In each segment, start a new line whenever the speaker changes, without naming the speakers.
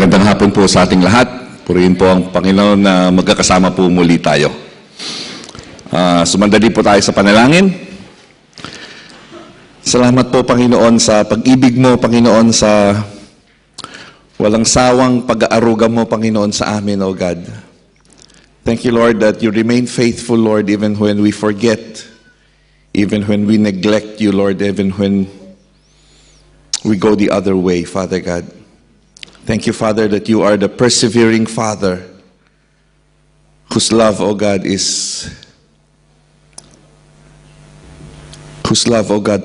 Magandang hapon po sa ating lahat. Purihin po ang Panginoon na magkakasama po muli tayo. Sumandali po tayo sa panalangin. Salamat po, Panginoon, sa pag-ibig mo, Panginoon, sa walang sawang pag-aaruga mo, Panginoon, sa amin, O God. Thank you, Lord, that you remain faithful, Lord, even when we forget, even when we neglect you, Lord, even when we go the other way, Father God. Thank you, Father, that you are the persevering Father whose love, O God,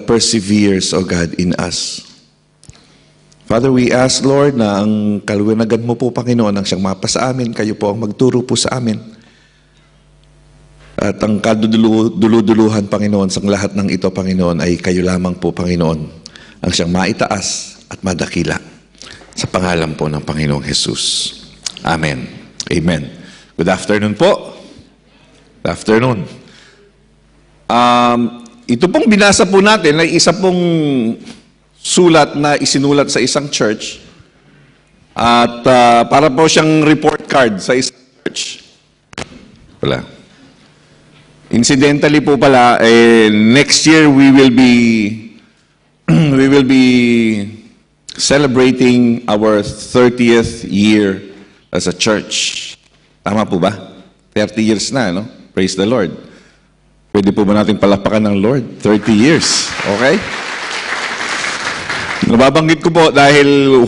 perseveres, O God, in us. Father, we ask, Lord, na ang kaluwinagan mo po, Panginoon, ang siyang mapa sa amin, kayo po ang magturo po sa amin. At ang kaduduluhan, Panginoon, sa lahat ng ito, Panginoon, ay kayo lamang po, Panginoon, ang siyang maitaas at madakila. Sa pangalan po ng Panginoong Jesus. Amen. Amen. Good afternoon po. Good afternoon. Ito pong binasa po natin ay isa pong sulat na isinulat sa isang church. At para po siyang report card sa isang church. Wala. Incidentally po pala, next year we will be celebrating our 30th year as a church. Tama po ba? 30 years na, no? Praise the Lord. Pwede po ba natin palakpakan ng Lord? 30 years. Okay? Nababanggit ko po dahil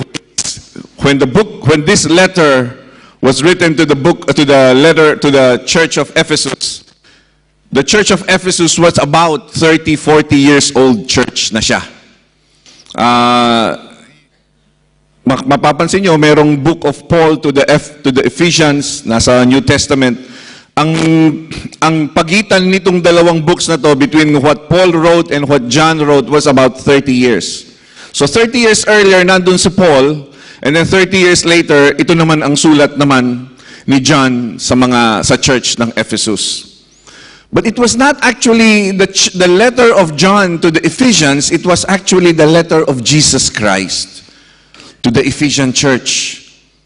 when this letter was written to the church of Ephesus, the church of Ephesus was about 30-40 years old church na siya. Mapapansin nyo, merong book of Paul to the Ephesians, nasa New Testament. Ang pagitan nitong dalawang books na to, between what Paul wrote and what John wrote, was about 30 years. So 30 years earlier, nandun si Paul, and then 30 years later, ito naman ang sulat naman ni John sa church ng Ephesus. But it was not actually the letter of John to the Ephesians, it was actually the letter of Jesus Christ to the Ephesian church.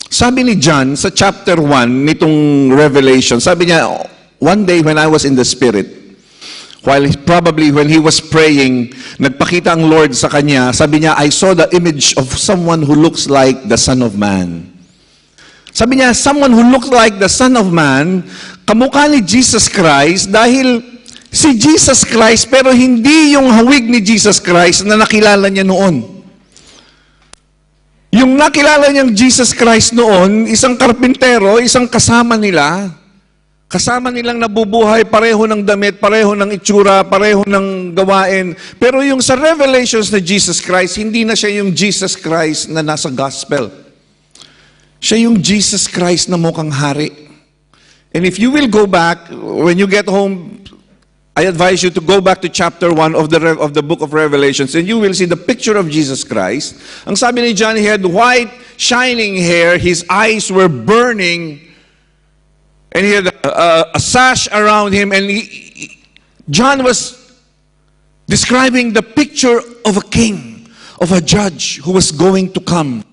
Sabi ni John sa chapter 1 nitong Revelation, sabi niya, one day when I was in the Spirit, probably when he was praying, nagpakita ang Lord sa kanya, sabi niya, I saw the image of someone who looks like the Son of Man. Sabi niya, someone who looks like the Son of Man, kamukha ni Jesus Christ, dahil si Jesus Christ, pero hindi yung hawig ni Jesus Christ na nakilala niya noon. Yung nakilala niyang Jesus Christ noon, isang karpintero, isang kasama nilang nabubuhay, pareho ng damit, pareho ng itsura, pareho ng gawain. Pero yung sa Revelations na Jesus Christ, hindi na siya yung Jesus Christ na nasa gospel. Siya yung Jesus Christ na mukhang hari. And if you will go back, when you get home, I advise you to go back to chapter 1 of the book of Revelations, and you will see the picture of Jesus Christ. Ang sabi ni John, he had white, shining hair, his eyes were burning, and he had a sash around him, and John was describing the picture of a king, of a judge who was going to come.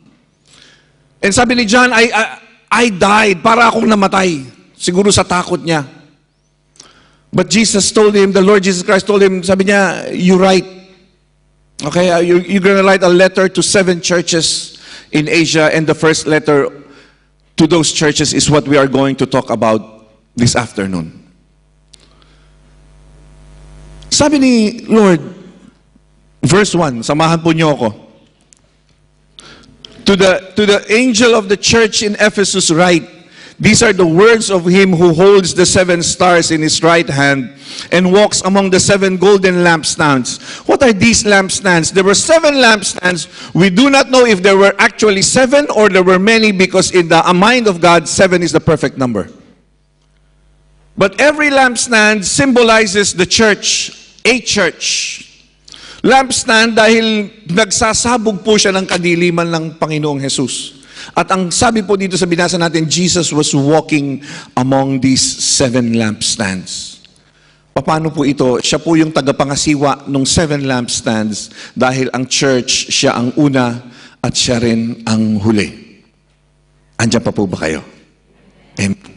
And sabi ni John, I died, para akong namatay, siguro sa takot niya. But Jesus told him, the Lord Jesus Christ told him, sabi niya, you write. Okay, you're going to write a letter to 7 churches in Asia, and the first letter to those churches is what we are going to talk about this afternoon. Sabi ni Lord, verse 1, samahan po niyo ako. To the angel of the church in Ephesus write, these are the words of him who holds the 7 stars in his right hand and walks among the 7 golden lampstands. What are these lampstands? There were 7 lampstands. We do not know if there were actually 7 or there were many, because in the mind of God, 7 is the perfect number. But every lampstand symbolizes the church, a church. Lampstand dahil nagsasabog po siya ng kadiliman ng Panginoong Jesus. At ang sabi po dito sa binasa natin, Jesus was walking among these 7 lampstands. Paano po ito? Siya po yung tagapangasiwa ng 7 lampstands dahil ang church, siya ang una at siya rin ang huli. Andiyan pa po ba kayo? Amen.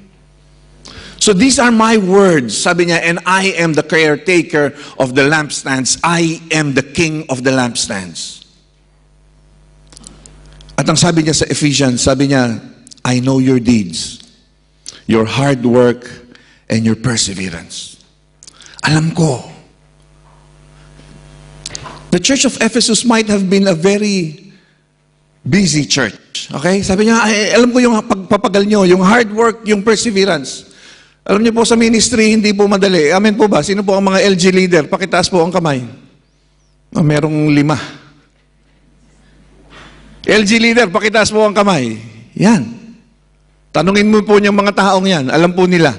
So these are my words. Sabi niya, and I am the caretaker of the lampstands. I am the king of the lampstands. At ang sabi niya sa Ephesians, sabi niya, I know your deeds, your hard work, and your perseverance. Alam ko. The church of Ephesus might have been a very busy church. Okay? Sabi niya, alam ko yung pagpapagal nyo, yung hard work, yung perseverance. Alam niyo po sa ministry, hindi po madali. Amen po ba? Sino po ang mga LG leader? Pakitaas po ang kamay. Merong 5. LG leader, pakitaas po ang kamay. Yan. Tanungin mo po niyang mga taong yan. Alam po nila.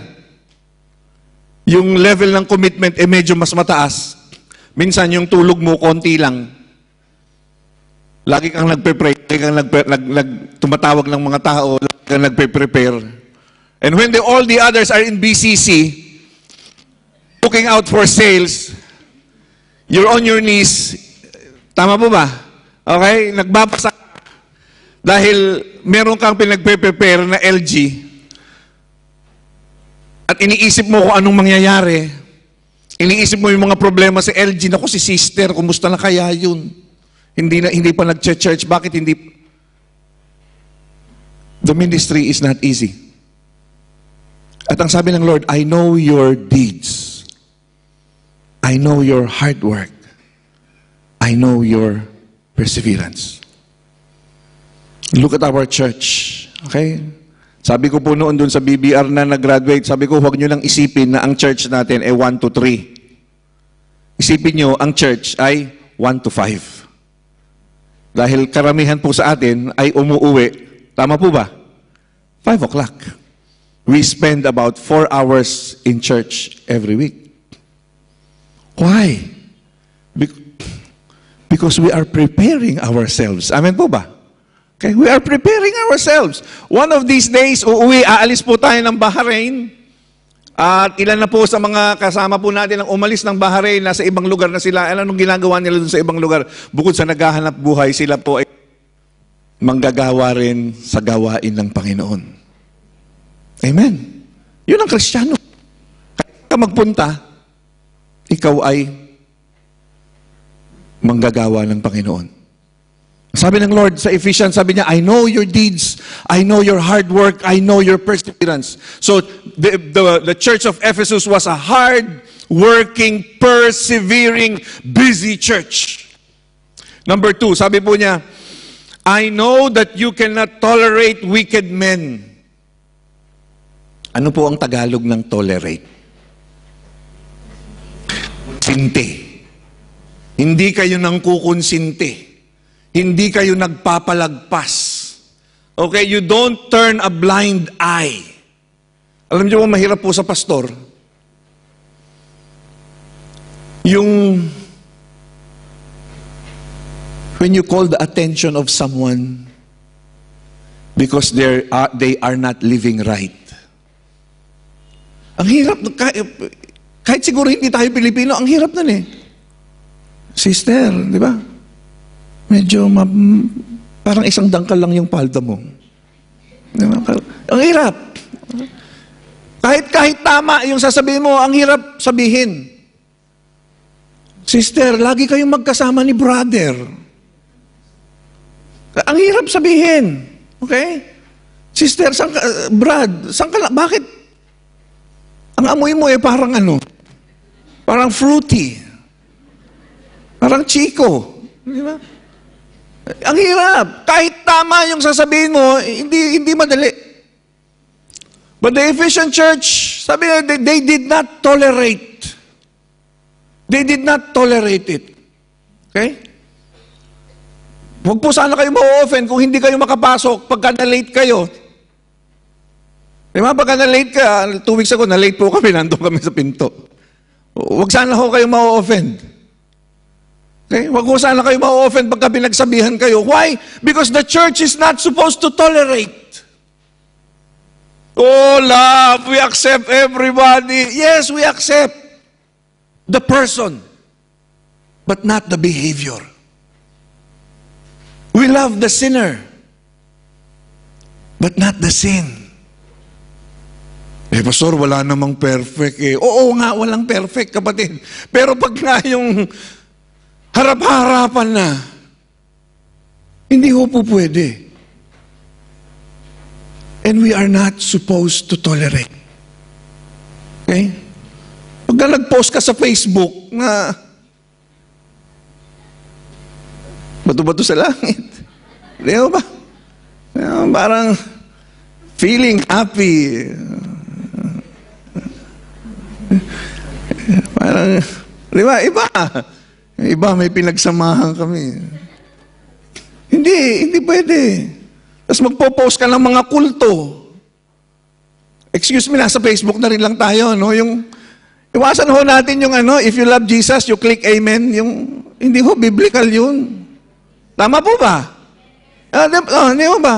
Yung level ng commitment medyo mas mataas. Minsan yung tulog mo, konti lang. Lagi kang nagpe-pray, lagi kang tumatawag ng mga tao, lagi kang nagpe-prepare. And when all the others are in BCC, looking out for sales, you're on your knees. Tama po ba? Okay? Nagbabasa dahil meron kang pinagpe-prepare na LG at iniisip mo kung anong mangyayari. Iniisip mo yung mga problema sa LG. Naku, si sister, kumusta na kaya yun? Hindi pa nag-church. Bakit hindi? The ministry is not easy. At ang sabi ng Lord, I know your deeds. I know your hard work. I know your perseverance. Look at our church. Okay? Sabi ko po noon dun sa BBR na nag-graduate, sabi ko, huwag nyo lang isipin na ang church natin ay 1 to 3. Isipin nyo, ang church ay 1 to 5. Dahil karamihan po sa atin ay umuuwi. Tama po ba? 5 o'clock. We spend about 4 hours in church every week. Why? Because we are preparing ourselves. Amen po ba? Okay, we are preparing ourselves. One of these days, aalis po tayo ng Bahrain. At ilan na po sa mga kasama po natin ang umalis ng Bahrain, nasa ibang lugar na sila. Anong ginagawa nila dun sa ibang lugar? Bukod sa naghahanap buhay, sila po ay manggagawa rin sa gawain ng Panginoon. Amen. Yun ang Kristiyano. Kahit ka magpunta, ikaw ay manggagawa ng Panginoon. Sabi ng Lord sa Ephesians, sabi niya, I know your deeds, I know your hard work, I know your perseverance. So, the church of Ephesus was a hard-working, persevering, busy church. Number 2, sabi po niya, I know that you cannot tolerate wicked men. Ano po ang Tagalog ng tolerate? Sinti. Hindi kayo nang kukonsinti. Hindi kayo nagpapalagpas. Okay, you don't turn a blind eye. Alam niyo ba mahirap po sa pastor? Yung when you call the attention of someone because they are not living right. Ang hirap, kahit siguro hindi tayo Pilipino, ang hirap nun eh. Sister, di ba? Medyo parang isang dangkal lang yung palda mo. Di ba? Ang hirap. Kahit tama yung sasabihin mo, ang hirap sabihin. Sister, lagi kayong magkasama ni brother. Ang hirap sabihin. Okay? Sister, Brad, bakit? Ang amoy mo parang ano? Parang fruity. Parang chico. Di ba? Ang hirap. Kahit tama yung sasabihin mo, hindi madali. But the Ephesian church, sabi na, they did not tolerate. They did not tolerate it. Okay? Huwag po sana kayo ma-offend kung hindi kayo makapasok pagka na-late kayo. Di ba, pagka na-late ka, 2 weeks ago, na-late po kami, nandun kami sa pinto. Huwag sana ho kayo ma-offend. Okay? Huwag po sana kayo ma-offend pagka pinagsabihan kayo. Why? Because the church is not supposed to tolerate. Oh, love, we accept everybody. Yes, we accept the person, but not the behavior. We love the sinner, but but not the sin. Pastor, wala namang perfect eh. Oo nga, walang perfect, kapatid. Pero pag nga yung harap-harapan na, hindi ho po pwede. And we are not supposed to tolerate. Okay? Pag nag-post ka sa Facebook na bato-bato sa langit. Di ba? Parang feeling happy. Parang, di ba? Iba, may pinagsamahan kami. Hindi pwede. Tapos magpo-post ka ng mga kulto. Excuse me, nasa Facebook na rin lang tayo, no? Yung, iwasan ho natin yung if you love Jesus, you click amen. Yung, hindi ho, biblical yun. Tama po ba? Hindi mo ba?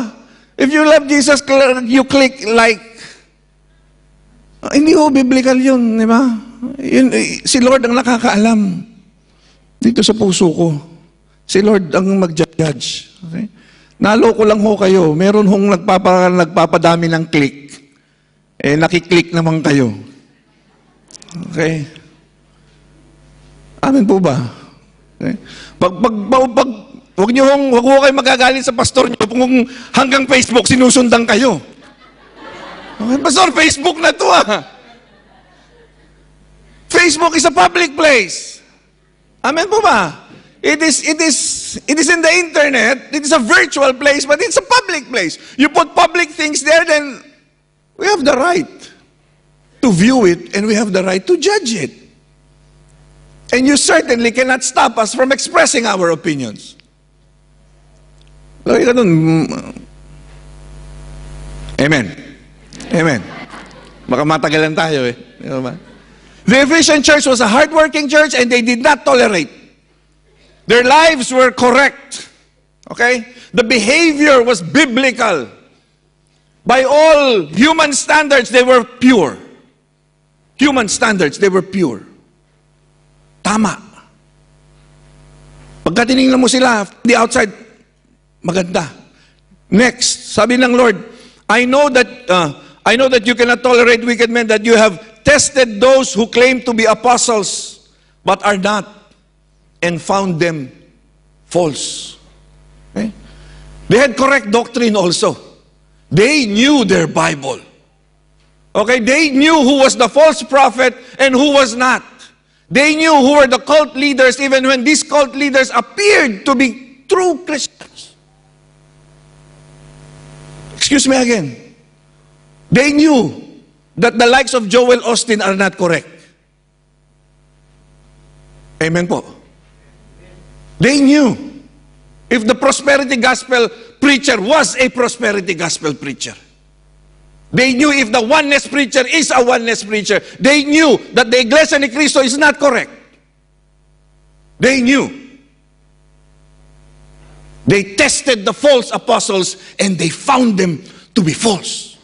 If you love Jesus, you click like. Hindi ho, biblical yun, di ba? Si Lord ang nakakaalam dito sa puso ko. Si Lord ang mag-judge. Okay? Naloko lang ho kayo. Meron hong nagpapadami ng click. Nakiklik naman kayo. Okay? Amen po ba? Okay? Huwag ho kayo magagalit sa pastor nyo kung hanggang Facebook sinusundan kayo. Okay, pastor, Facebook na to Facebook is a public place. Amen po ba? It is in the internet. It is a virtual place, but it's a public place. You put public things there, then we have the right to view it, and we have the right to judge it. And you certainly cannot stop us from expressing our opinions. Lagi ka dun. Amen. Amen. Baka matagalan tayo eh. The Ephesian church was a hardworking church, and they did not tolerate. Their lives were correct. Okay? The behavior was biblical. By all human standards, they were pure. Human standards, they were pure. Tama. Pagka tinignan mo sila, the outside, maganda. Next, sabi ng Lord, I know that you cannot tolerate wicked men, that you have tested those who claim to be apostles, but are not, and found them false. Okay? They had correct doctrine also. They knew their Bible. Okay? They knew who was the false prophet and who was not. They knew who were the cult leaders even when these cult leaders appeared to be true Christians. Excuse me again. They knew that the likes of Joel Austin are not correct. Amen po. They knew if the prosperity gospel preacher was a prosperity gospel preacher. They knew if the oneness preacher is a oneness preacher. They knew that the Iglesia ni Cristo is not correct. They knew. They tested the false apostles and they found them to be false.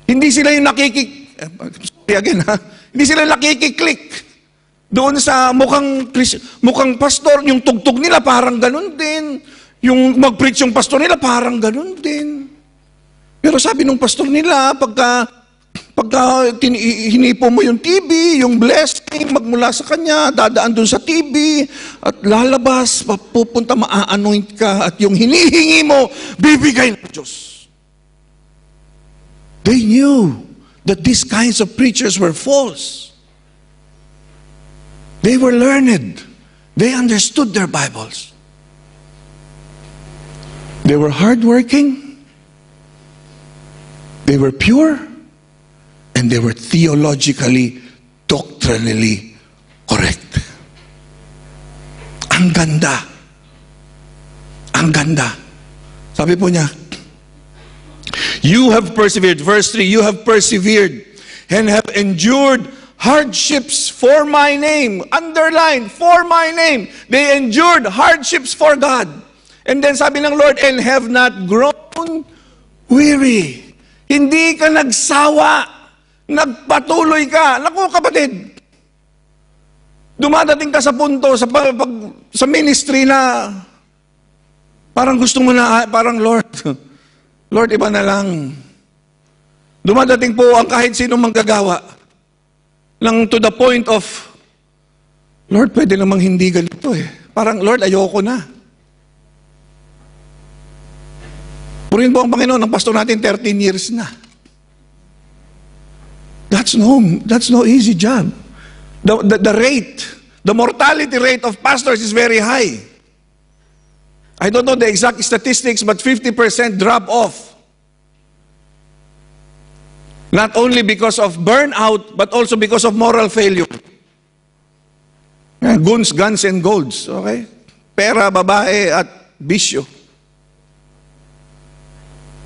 Hindi sila yung Hindi sila nakikiklik. Doon sa mukhang pastor, yung tugtog nila parang ganun din. Yung mag-preach yung pastor nila parang ganun din. Pero sabi nung pastor nila, pagka hinipo mo yung TV, yung blessing, magmula sa kanya, dadaan dun sa TV, at lalabas, pupunta, maa-anoint ka, at yung hinihingi mo, bibigay ng Diyos. They knew that these kinds of preachers were false. They were learned. They understood their Bibles. They were hardworking. They were pure. And they were theologically, doctrinally correct. Ang ganda. Ang ganda. Sabi po niya, you have persevered. Verse 3, you have persevered and have endured hardships for my name. Underline, for my name. They endured hardships for God. And then sabi ng Lord, and have not grown weary. Hindi ka nagsawa. Nagpatuloy ka. Naku kapatid, dumadating ka sa punto, sa ministry na parang gusto mo na, parang Lord, Lord, iba na lang. Dumadating po ang kahit sino manggagawa lang to the point of, Lord, pwede namang hindi ganito eh. Parang, Lord, ayoko na. Purihin po ang Panginoon, ang pastor natin 13 years na. That's no easy job. The rate, the mortality rate of pastors is very high. I don't know the exact statistics, but 50% drop off. Not only because of burnout, but also because of moral failure. Guns and golds, okay? Pera, babae, at bisyo.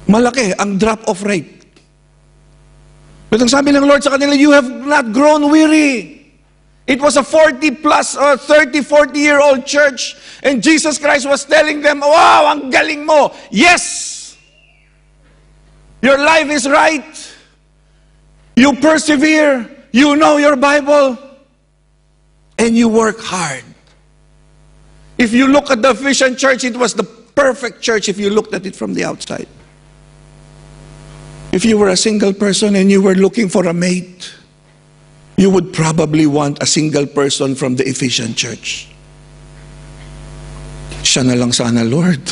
Malaki ang drop-off rate. But ang sabi ng Lord sa kanila, you have not grown weary. It was a 40 plus or 30, 40-year-old church. And Jesus Christ was telling them, wow, ang galing mo. Yes! Your life is right. You persevere. You know your Bible. And you work hard. If you look at the Ephesian church, it was the perfect church if you looked at it from the outside. If you were a single person and you were looking for a mate, you would probably want a single person from the Ephesian church. Siya na lang sana, Lord.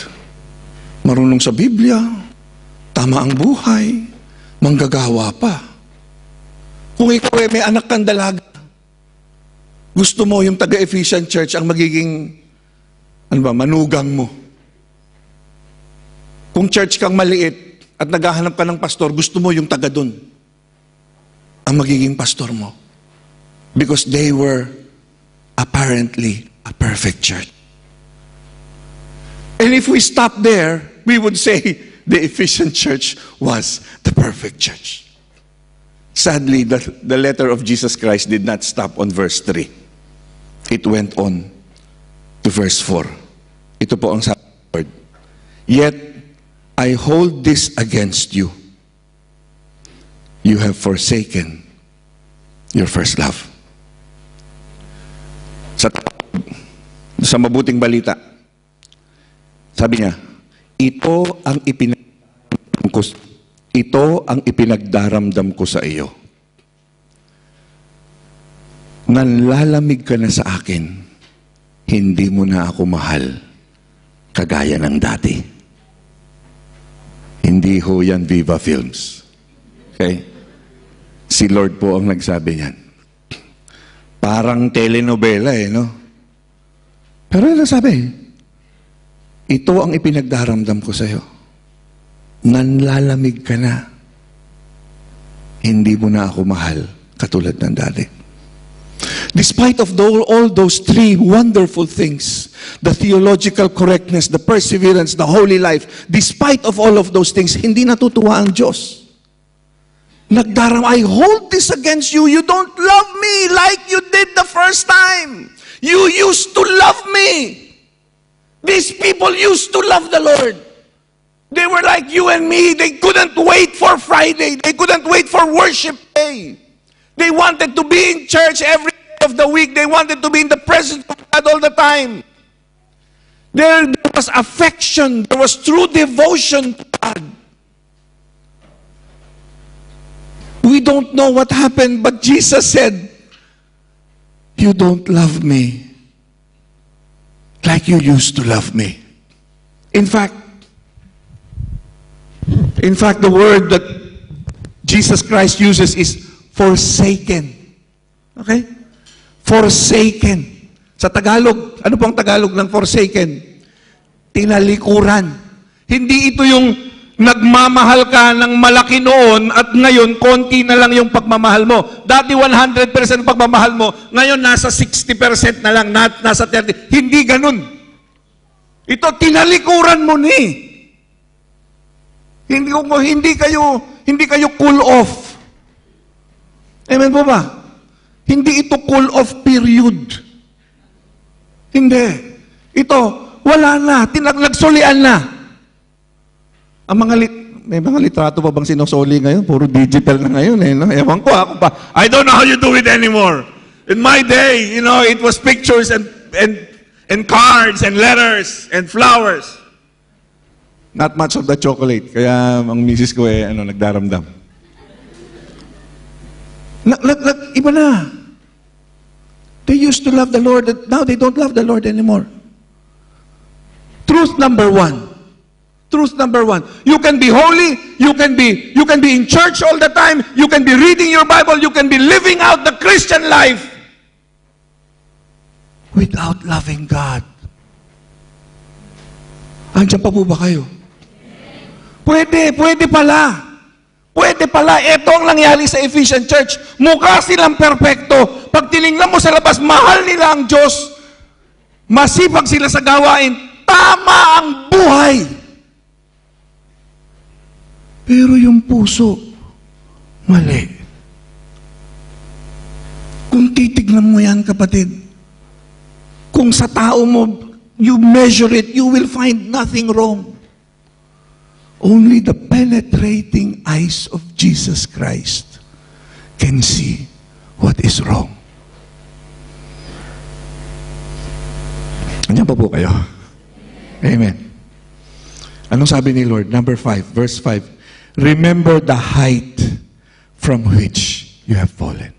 Marunong sa Biblia, tama ang buhay, manggagawa pa. Kung ikaw may anak kang dalaga, gusto mo yung taga-Ephesian church ang magiging, manugang mo. Kung church kang maliit at naghahanap ka ng pastor, gusto mo yung taga dun ang magiging pastor mo. Because they were apparently a perfect church. And if we stop there, we would say the Ephesian church was the perfect church. Sadly, the letter of Jesus Christ did not stop on verse 3. It went on to verse 4. Ito po ang sabi ng Lord. Yet, I hold this against you. You have forsaken your first love. Sa mabuting balita, sabi niya, ito ang ipinagdaramdam ko sa iyo. Nanlalamig ka na sa akin, hindi mo na ako mahal, kagaya ng dati. Hindi ho yan Viva Films. Okay? Si Lord po ang nagsabi niyan. Parang telenovela no? Pero ano sabi? Ito ang ipinagdaramdam ko sa iyo. Nanlalamig ka na. Hindi mo na ako mahal, katulad ng dati. Despite of all those three wonderful things, the theological correctness, the perseverance, the holy life, despite of all of those things, hindi natutuwa ang Diyos. I hold this against you. You don't love me like you did the first time. You used to love me. These people used to love the Lord. They were like you and me. They couldn't wait for Friday. They couldn't wait for worship day. They wanted to be in church every day of the week. They wanted to be in the presence of God all the time. There was affection. There was true devotion to God. We don't know what happened, but Jesus said, you don't love me like you used to love me. In fact, the word that Jesus Christ uses is forsaken. Okay? Forsaken. Sa Tagalog, ano pong Tagalog ng forsaken? Tinalikuran. Hindi ito yung nagmamahal ka ng malaki noon at ngayon konti na lang yung pagmamahal mo. Dati 100% pagmamahal mo, ngayon nasa 60% na lang, nasa 30%. Hindi ganun. Ito, tinalikuran mo ni. Hindi kayo cool off. Amen po ba? Hindi ito cool off period. Hindi. Ito, wala na. Nagsulian na. May mga litrato pa bang sinusuli ngayon? Puro digital na ngayon no? Ewan ko ako pa. I don't know how you do it anymore. In my day, it was pictures and cards and letters and flowers. Not much of the chocolate. Kaya ang misis ko nagdaramdam. Iba na. They used to love the Lord. Now they don't love the Lord anymore. Truth number one. Truth number one. You can be holy. You can be in church all the time. You can be reading your Bible. You can be living out the Christian life without loving God. Andiyan pa po ba kayo? Pwede pala. Pwede pala. Ito ang nangyari sa Ephesian Church. Mukha silang perpekto. Pag tinignan mo sa labas, mahal nila ang Diyos. Masipag sila sa gawain. Tama ang buhay. Pero yung puso, mali. Kung titignan mo yan, kapatid, kung sa tao mo, you measure it, you will find nothing wrong. Only the penetrating eyes of Jesus Christ can see what is wrong. Andiyan pa po kayo? Amen. Anong sabi ni Lord? Number 5, verse 5. Remember the height from which you have fallen.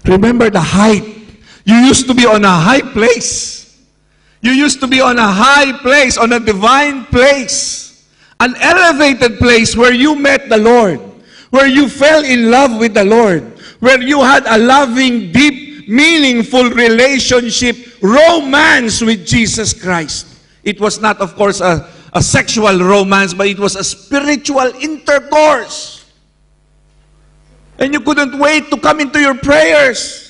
Remember the height. You used to be on a high place. You used to be on a high place, on a divine place. An elevated place where you met the Lord, where you fell in love with the Lord, where you had a loving, deep, meaningful relationship, romance with Jesus Christ. It was not, of course, a sexual romance, but it was a spiritual intercourse. And you couldn't wait to come into your prayers.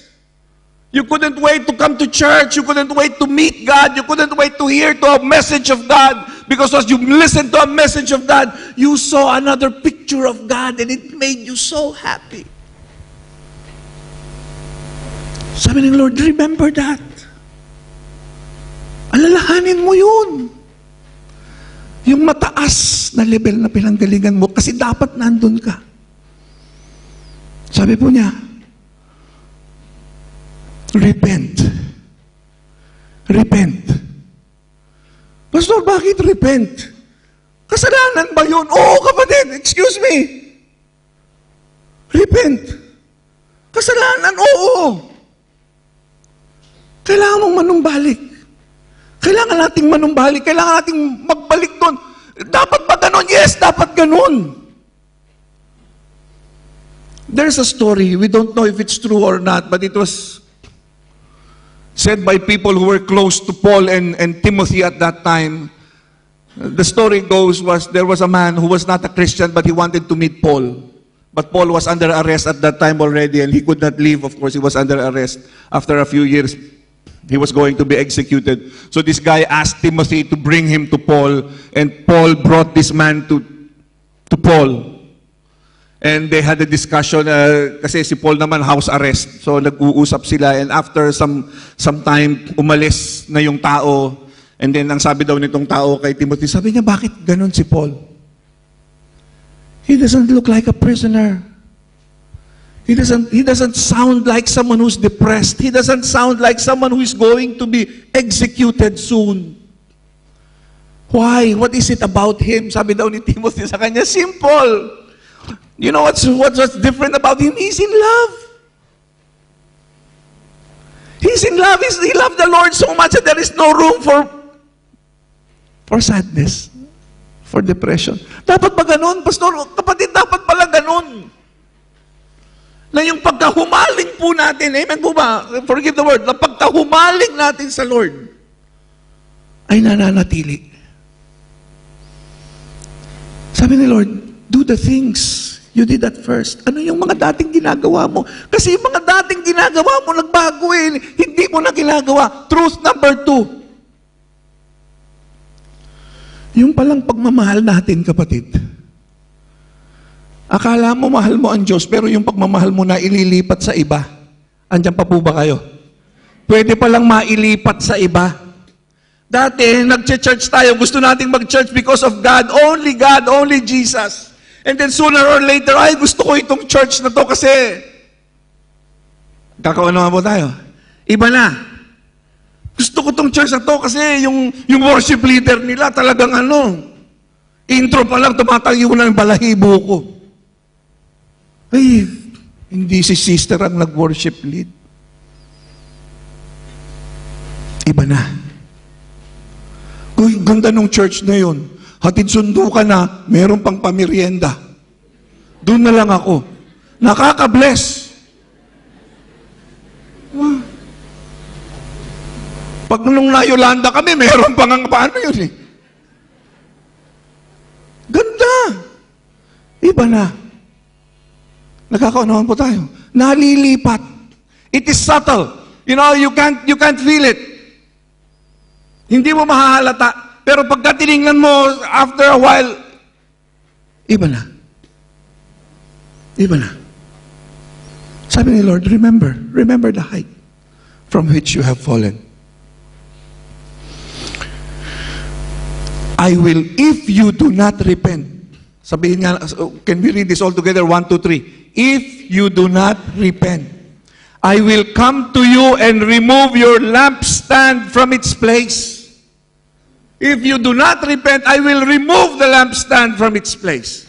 You couldn't wait to come to church. You couldn't wait to meet God. You couldn't wait to hear a message of God. Because as you listened to a message of God, you saw another picture of God and it made you so happy. Sabi ng Lord, remember that. Alalahanin mo yun. Yung mataas na level na pinanggalingan mo kasi dapat nandun ka. Sabi po niya, repent. Repent. Pastor, bakit repent? Kasalanan ba yun? Oo, kapatid, excuse me. Repent. Kasalanan, oo. Kailangan mong manumbalik. Kailangan nating manumbalik. Kailangan nating magbalik doon. Dapat ba ganun? Yes, dapat ganun. There's a story. We don't know if it's true or not, but it was said by people who were close to Paul and Timothy at that time. The story goes there was a man who was not a Christian, but he wanted to meet Paul. But Paul was under arrest at that time already, and he could not leave. Of course, he was under arrest. After a few years, he was going to be executed. So this guy asked Timothy to bring him to Paul, and Paul brought this man to Paul. And they had a discussion, kasi si Paul naman house arrest. So nag-uusap sila, and after some time, umalis na yung tao. And then ang sabi daw nitong tao kay Timothy, sabi niya, bakit ganun si Paul? He doesn't look like a prisoner. He doesn't sound like someone who's depressed. He doesn't sound like someone who is going to be executed soon. Why? What is it about him? Sabi daw ni Timothy sa kanya, simple. You know what's different about him? He's in love. He's in love. He loved the Lord so much that there is no room for sadness, for depression. Dapat ba ganun? Pastor, kapatid, dapat pala ganun. Na yung pagkahumaling po natin, amen po ba? Forgive the word. Na pagkahumaling natin sa Lord, ay nananatili. Sabi ni Lord, do the things you did at first. Ano yung mga dating ginagawa mo? Kasi yung mga dating ginagawa mo, nagbago eh. Hindi mo na ginagawa. Truth number 2. Yung palang pagmamahal natin, kapatid. Akala mo mahal mo ang Diyos, pero yung pagmamahal mo na ililipat sa iba. Andiyan pa po ba kayo? Pwede palang mailipat sa iba. Dati, nag-church tayo. Gusto nating mag-church because of God, only Jesus. And then sooner or later, ay, gusto ko itong church na to kasi kakaano nga po tayo? Iba na. Gusto ko itong church na to kasi yung worship leader nila talagang Intro pa lang, tumatayo na yung balahibo ko. Ay, hindi si sister ang nag-worship lead. Iba na. Uy, ganda nung church na yun. Hatid sundo ka na, meron pang pamirienda. Doon na lang ako. Nakaka-bless. Pag nung na-Yolanda kami, meron pang paano yun eh. Ganda. Iba na. Nakakaunawan po tayo. Nalilipat. It is subtle. You know, you can't feel it. Hindi mo mahahalata. Pero pagka tinignan mo, after a while, iba na. Iba na. Sabi ni Lord, remember the height from which you have fallen. I will, if you do not repent. Sabihin nga, can we read this all together? 1, 2, 3. If you do not repent, I will come to you and remove your lampstand from its place. If you do not repent, I will remove the lampstand from its place.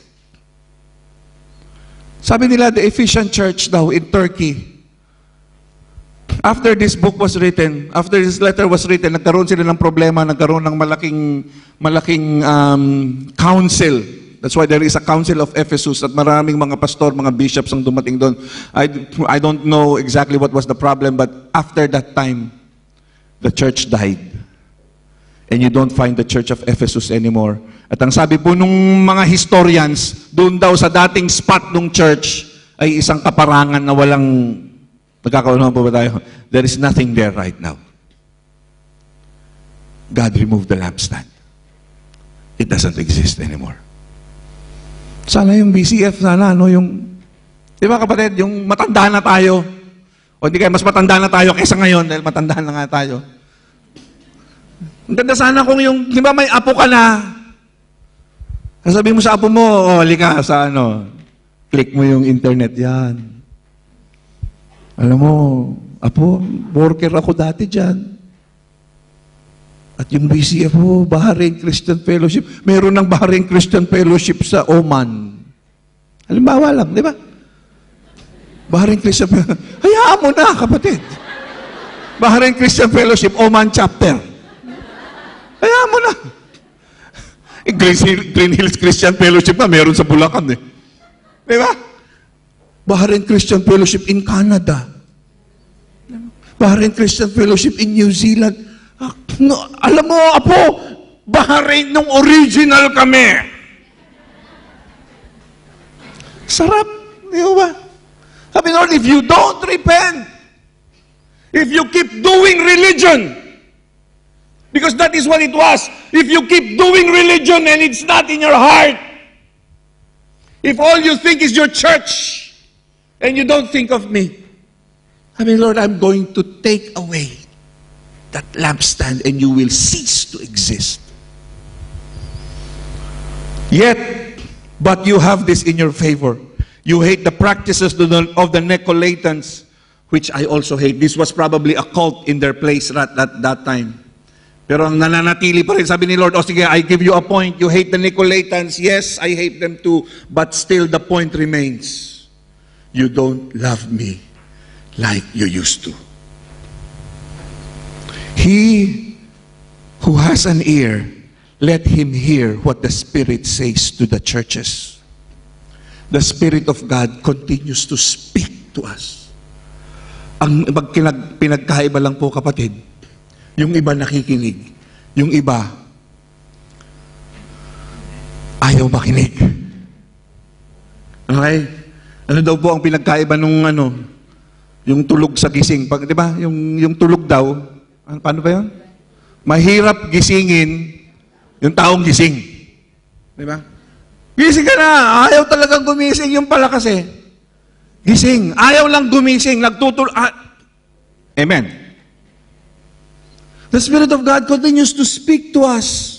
Sabi nila, the Ephesian church daw in Turkey, after this book was written, after this letter was written, nagkaroon sila ng problema, nagkaroon ng malaking council. That's why there is a council of Ephesus at maraming mga pastor, mga bishops ang dumating doon. I don't know exactly what was the problem, but after that time, the church died. And you don't find the church of Ephesus anymore. At ang sabi po nung mga historians, doon daw sa dating spot ng church, ay isang kaparangan na walang, nagkakaunawan po ba tayo? There is nothing there right now. God removed the lampstand. It doesn't exist anymore. Sana yung BCF, sana, yung, di ba kapatid, yung matanda na tayo, o di kaya mas matanda na tayo kaysa ngayon, dahil matanda na nga tayo. Ang ganda sana kung yung, di ba may apo ka na, sasabihin mo sa apo mo, halika sa click mo yung internet, yan. Alam mo, apo, worker ako dati dyan. At yung BCF mo, Bahrain Christian Fellowship, meron ng Bahrain Christian Fellowship sa Oman. Halimbawa lang, di ba? Bahrain Christian Fellowship. Hayaan mo na, kapatid. Bahrain Christian Fellowship, Oman chapter. Hayaan mo na. Green Hills Christian Fellowship na, meron sa Bulacan eh. Di ba? Bahrain Christian Fellowship in Canada. Bahrain Christian Fellowship in New Zealand. No, alam mo, apo, Bahrain nung original kami. Sarap. Di ba? Sabi Lord, if you don't repent, if you keep doing religion, because that is what it was, if you keep doing religion and it's not in your heart, if all you think is your church, and you don't think of me, I mean, Lord, I'm going to take away that lampstand and you will cease to exist. Yet, but you have this in your favor. You hate the practices of the Nicolaitans, which I also hate. This was probably a cult in their place at that time. Pero ang nananatili pa rin, sabi ni Lord, sige, I give you a point. You hate the Nicolaitans. Yes, I hate them too. But still the point remains. You don't love me like you used to. He who has an ear, let him hear what the Spirit says to the churches. The Spirit of God continues to speak to us. Ang pinagkaiba lang po, kapatid, yung iba nakikinig, yung iba ayaw makinig. Okay? Ano daw po ang pinagkaiba nung yung tulog sa gising? Di ba? Yung tulog daw, paano ba yun? Mahirap gisingin yung taong gising. Di ba? Gising ka na! Ayaw talagang gumising yung pala kasi. Gising. Ayaw lang gumising. Nagtutulog. Amen. The Spirit of God continues to speak to us.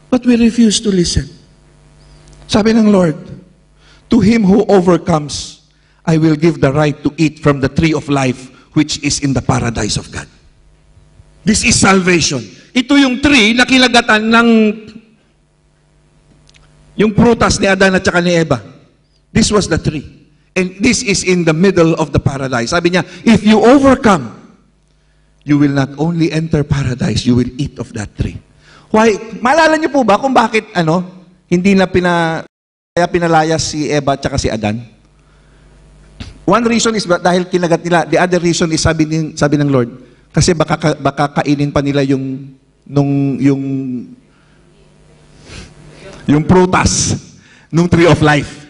But we refuse to listen. Sabi ng Lord, to him who overcomes, I will give the right to eat from the tree of life, which is in the paradise of God. This is salvation. Ito yung tree na kilagatan ng Yung prutas ni Adan at saka ni Eva. This was the tree. And this is in the middle of the paradise. Sabi niya, if you overcome, you will not only enter paradise, you will eat of that tree. Why? Maalala niyo po ba kung bakit hindi na pinalayas si Eva at saka si Adan? One reason is dahil kinagat nila. The other reason is sabi ng Lord, kasi baka kainin pa nila yung prutas nung tree of life.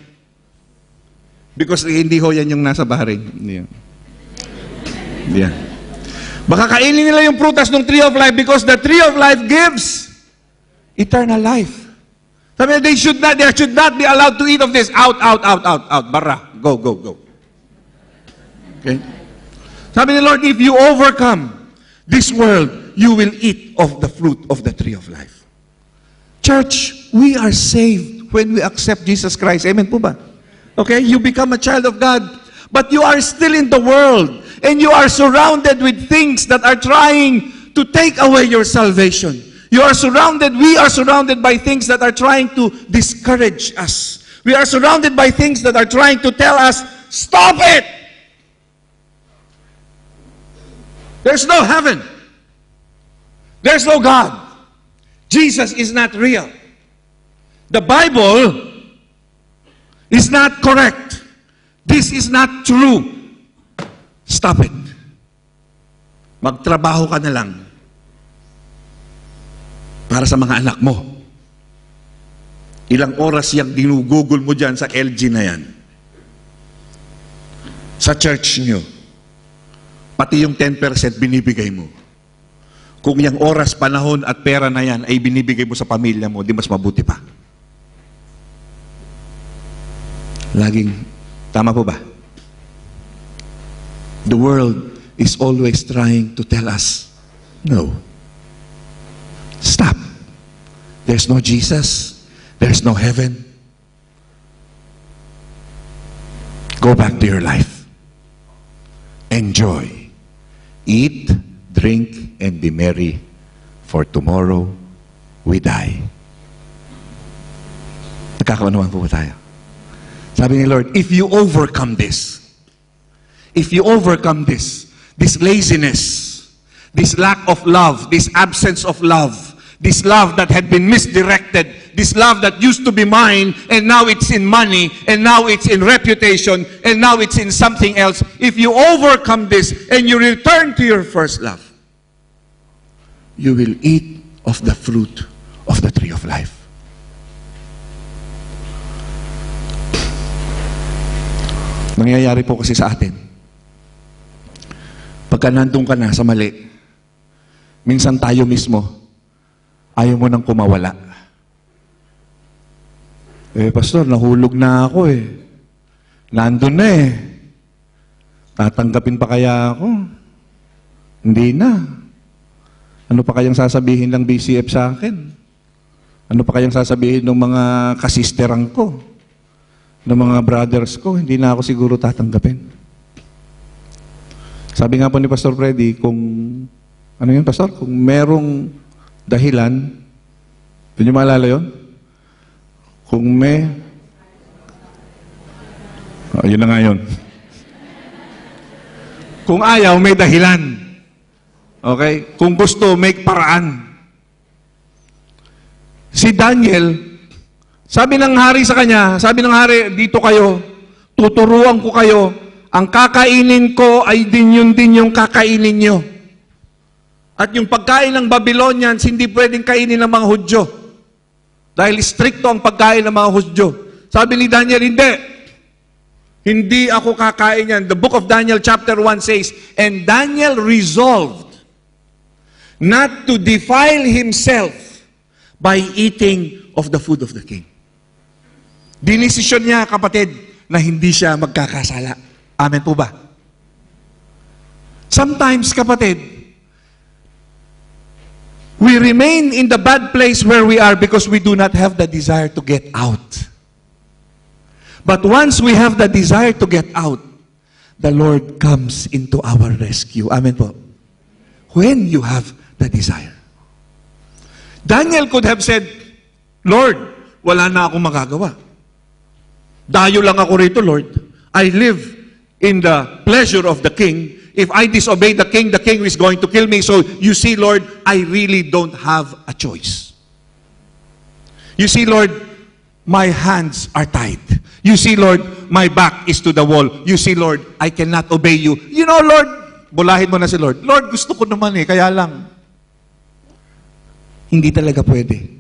Because hindi ho yan yung nasa Bahrain. Yeah. Baka kainin nila yung prutas ng tree of life because the tree of life gives eternal life. Sabi niya, they should not be allowed to eat of this. Out. Bara. Go. Okay? Sabi ni Lord, if you overcome this world, you will eat of the fruit of the tree of life. Church, we are saved when we accept Jesus Christ. Amen po ba? Okay? You become a child of God. But you are still in the world. And you are surrounded with things that are trying to take away your salvation. We are surrounded by things that are trying to discourage us. We are surrounded by things that are trying to tell us, stop it! There's no heaven. There's no God. Jesus is not real. The Bible is not correct. This is not true. Stop it. Magtrabaho ka na lang para sa mga anak mo. Ilang oras yung dinugugol mo dyan sa LG na yan. Sa church nyo. Pati yung 10% binibigay mo. Kung yung oras, panahon at pera na yan ay binibigay mo sa pamilya mo, di mas mabuti pa. Laging, tama po ba? The world is always trying to tell us, no. Stop. There's no Jesus. There's no heaven. Go back to your life. Enjoy. Eat, drink, and be merry, for tomorrow we die. Nagkakaunawan po ba tayo? Sabi ni Lord, if you overcome this laziness, this lack of love, this absence of love, this love that had been misdirected, this love that used to be mine, and now it's in money, and now it's in reputation, and now it's in something else. If you overcome this, and you return to your first love, you will eat of the fruit of the tree of life. Nangyayari po kasi sa atin, pagka nandun ka na sa mali, minsan tayo mismo, ayaw mo nang kumawala. Pastor, nahulog na ako Nandun na Tatanggapin pa kaya ako? Hindi na. Ano pa kayang sasabihin ng BCF sa akin? Ano pa kayang sasabihin ng mga kasisterang ko? Ng mga brothers ko? Hindi na ako siguro tatanggapin. Sabi nga po ni Pastor Freddy, ano yun, Pastor? Kung merong dahilan, hindi niyo maalala yun? Kung yun na nga yun. Kung ayaw, may dahilan. Okay? Kung gusto, may paraan. Si Daniel, sabi ng hari sa kanya, sabi ng hari, dito kayo, tuturuan ko kayo, ang kakainin ko ay din yung kakainin nyo. At yung pagkain ng Babylonians, hindi pwedeng kainin ng mga Hudyo. Dahil stricto ang pagkain ng mga Hudyo. Sabi ni Daniel, hindi ako kakain yan. The book of Daniel chapter 1 says, and Daniel resolved not to defile himself by eating of the food of the king. Dinesisyon niya, kapatid, na hindi siya magkakasala. Amen po ba? Sometimes, kapatid, we remain in the bad place where we are because we do not have the desire to get out. But once we have the desire to get out, the Lord comes into our rescue. Amen po. When you have the desire. Daniel could have said, Lord, wala na akong magagawa. Dayo lang ako rito, Lord. I live in the pleasure of the king. If I disobey the king is going to kill me. So, you see, Lord, I really don't have a choice. You see, Lord, my hands are tied. You see, Lord, my back is to the wall. You see, Lord, I cannot obey you. You know, Lord, bulahin mo na si Lord. Lord, gusto ko naman kaya lang. Hindi talaga pwede.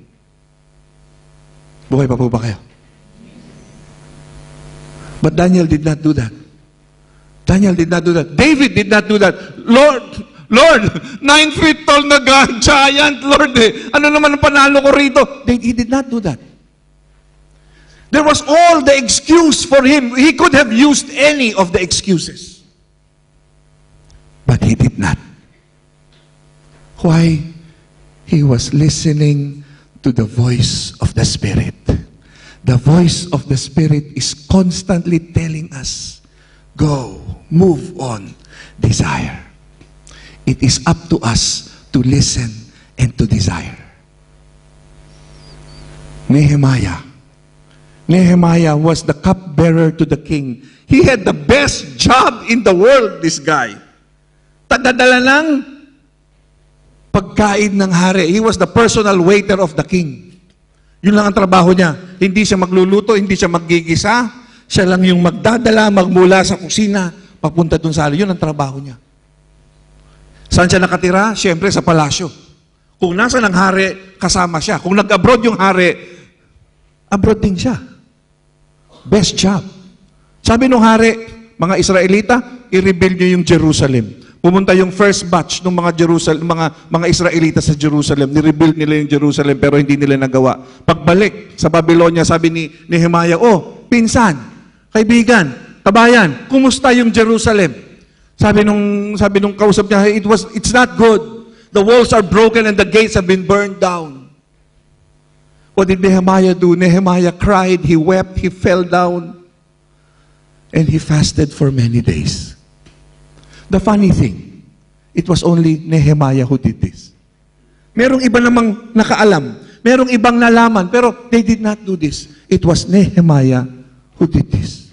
Buhay pa po ba kayo? But Daniel did not do that. Daniel did not do that. David did not do that. Lord, 9 feet tall na giant, Lord Ano naman ang panalo ko rito? He did not do that. There was all the excuse for him. He could have used any of the excuses. But he did not. Why? He was listening to the voice of the Spirit. The voice of the Spirit is constantly telling us, go, move on, desire. It is up to us to listen and to desire. Nehemiah was the cupbearer to the king. He had the best job in the world, this guy. Tagadala ng pagkain ng hari. He was the personal waiter of the king. Yun lang ang trabaho niya. Hindi siya magluluto, hindi siya maggigisa. Siya lang yung magdadala, magmula sa kusina, papunta dun sa hari. Yun ang trabaho niya. Saan siya nakatira? Siyempre sa palasyo. Kung nasa ng hari, kasama siya. Kung nag-abroad yung hari, abroad din siya. Best job. Sabi nung hari, mga Israelita, i-rebuild nyo yung Jerusalem. Pumunta yung first batch ng mga Israelita sa Jerusalem. Ni-rebuild nila yung Jerusalem pero hindi nila nagawa. Pagbalik sa Babylonia, sabi ni Nehemiah, pinsan, kaibigan, kabayan, kumusta yung Jerusalem? Sabi nung kausap niya, it's not good. The walls are broken and the gates have been burned down. What did Nehemiah do? Nehemiah cried, he wept, he fell down, and he fasted for many days. The funny thing, it was only Nehemiah who did this. Merong iba namang nakaalam, merong ibang nalaman, pero they did not do this. It was Nehemiah who did this.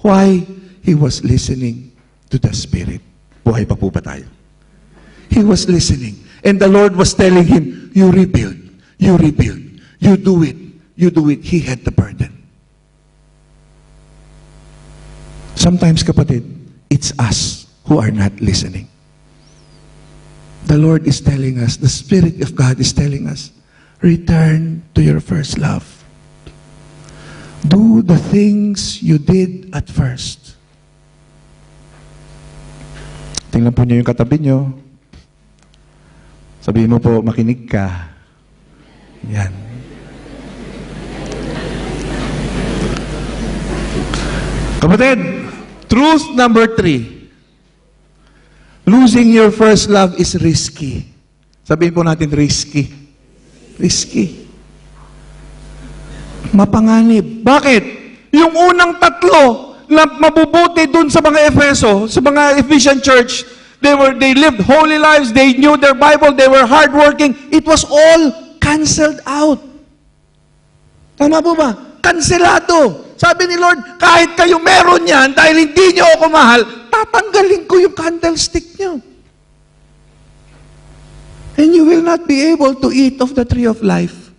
Why? He was listening to the Spirit. Buhay pa po ba tayo? He was listening. And the Lord was telling him, you rebuild, you do it, you do it. He had the burden. Sometimes, kapatid, it's us who are not listening. The Lord is telling us, the Spirit of God is telling us, return to your first love. Do the things you did at first. Tingnan po niyo yung katabi niyo. Sabihin mo po, makinig ka. Yan. Kapatid, truth number 3. Losing your first love is risky. Sabihin po natin, risky. Risky. Mapanganib. Bakit? Yung unang tatlo na mabubuti dun sa mga Efeso, sa mga Ephesian church, they lived holy lives, they knew their Bible, they were hardworking. It was all canceled out. Tama po ba? Kanselado. Sabi ni Lord, kahit kayo meron yan, dahil hindi nyo ako mahal, tatanggalin ko yung candlestick nyo. And you will not be able to eat of the tree of life,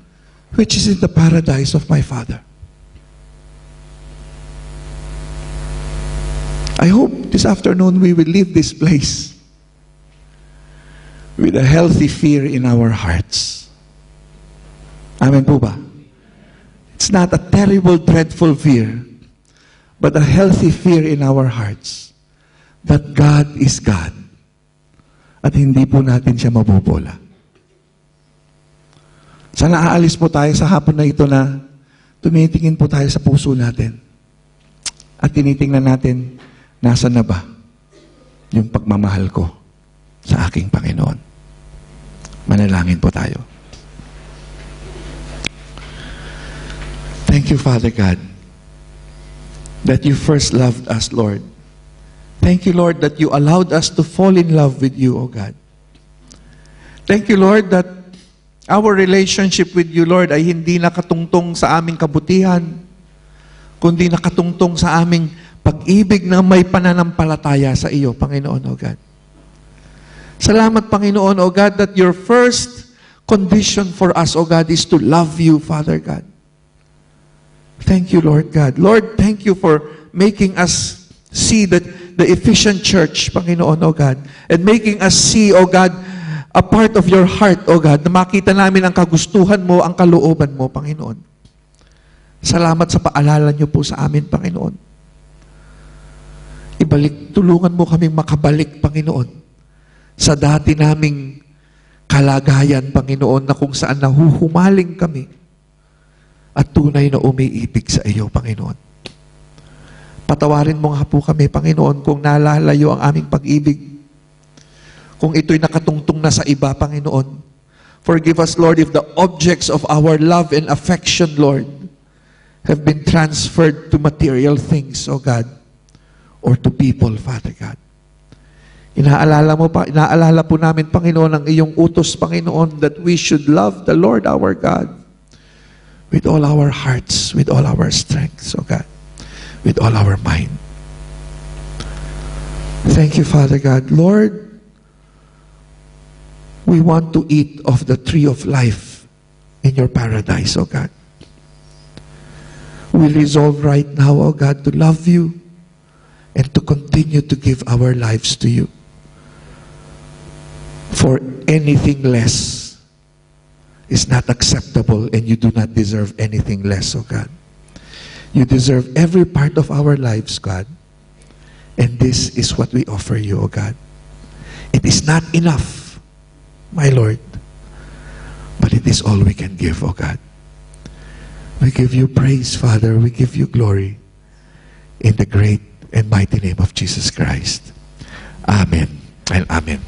which is in the paradise of my Father. I hope this afternoon we will leave this place with a healthy fear in our hearts. Amen po ba? It's not a terrible, dreadful fear, but a healthy fear in our hearts that God is God at hindi po natin siya mabobola. Sana aalis po tayo sa hapon na ito na tumitingin po tayo sa puso natin at tinitingnan natin, nasaan na ba yung pagmamahal ko sa aking Panginoon? Manalangin po tayo. Thank you, Father God, that you first loved us, Lord. Thank you, Lord, that you allowed us to fall in love with you, O God. Thank you, Lord, that Our relationship with you, Lord, ay hindi nakatungtong sa aming kabutihan, kundi nakatungtong sa aming pag-ibig na may pananampalataya sa iyo, Panginoon, O God. Salamat, Panginoon, O God, that your first condition for us, O God, is to love you, Father God. Thank you, Lord God. Lord, thank you for making us see that the Ephesian church, Panginoon, O God, and making us see, O God, a part of your heart, O God, na makita namin ang kagustuhan mo, ang kalooban mo, Panginoon. Salamat sa paalala niyo po sa amin, Panginoon. Tulungan mo kaming makabalik, Panginoon, sa dati naming kalagayan, Panginoon, na kung saan nahuhumaling kami at tunay na umiibig sa iyo, Panginoon. Patawarin mo nga po kami, Panginoon, kung nalalayo ang aming pag-ibig. Kung ito'y nakatungtong na sa iba, Panginoon. Forgive us, Lord, if the objects of our love and affection, Lord, have been transferred to material things, O God, or to people, Father God. Inaalala po namin, Panginoon, ang iyong utos, Panginoon, that we should love the Lord our God with all our hearts, with all our strengths, O God, with all our mind. Thank you, Father God. Lord, we want to eat of the tree of life in your paradise, O God. We resolve right now, O God, to love you and to continue to give our lives to you. For anything less is not acceptable, and you do not deserve anything less, O God. You deserve every part of our lives, God. And this is what we offer you, O God. It is not enough, my Lord, but it is all we can give, O God. We give you praise, Father. We give you glory in the great and mighty name of Jesus Christ. Amen and amen.